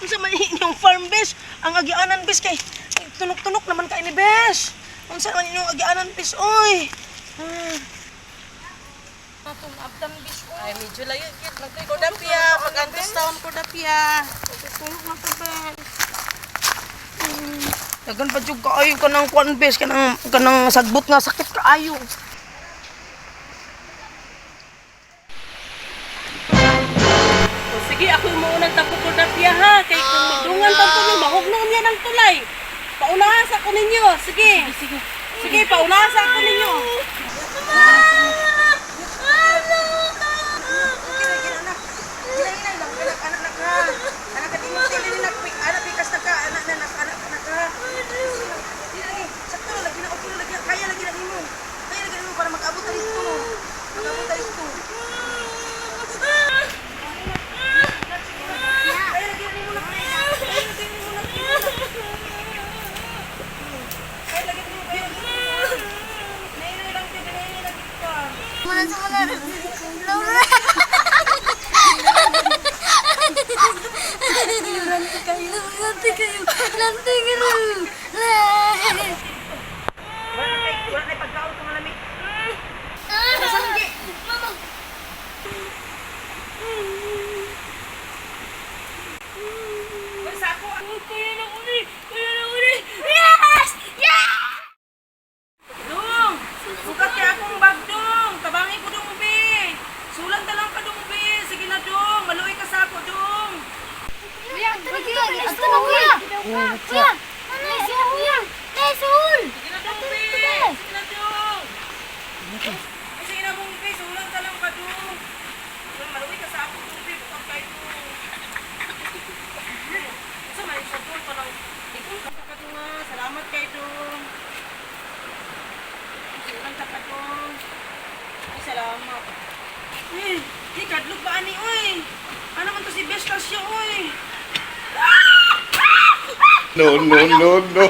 Unsa man inyong farm bes? Ang agianan bes kay tunok-tunok naman kay ni bes. Unsa man inyong agianan bes oy? Atong abdan bes oy. Ay, medyo layo kit. Kodapia, pag-antos taon kodapia. Tulog na to bes. Dagan pa jud kaayo kanang kwan bes kanang sagbot nga sakit kaayo. O, sige, ako yung maunang tapo kodapia ha. Kay kung magdungan pa tuloy, mahugnon yan ang tulay. Paunahasa ko ninyo. Sige. Sige, paunahasa ko ninyo. Dong! Sukat kaya akong bag, Dong! Tabangi ko, Dong, be! Sulan talang ka, Dong, be! Sige na, Dong! Maluwi ka sa ako, Dong! Kuya, ato na kuya. Kuya, ano siya kuya? Lesul. Sige na, Dong, be! Sige na, Dong! Sige na, Dong, be! Sulan talang ka, Dong! Dong, maluwi ka sa ako, Dong, be! Bukang kayo, Dong! Sa may sabon pa lang. Ikong ka, Dong, ha? Salamat kayo, Dong! Sulan ka, Dong! Ay, salamat! Di kadlog ba ani oy? Ano man to si Bestasyo oy? No, no, no, no.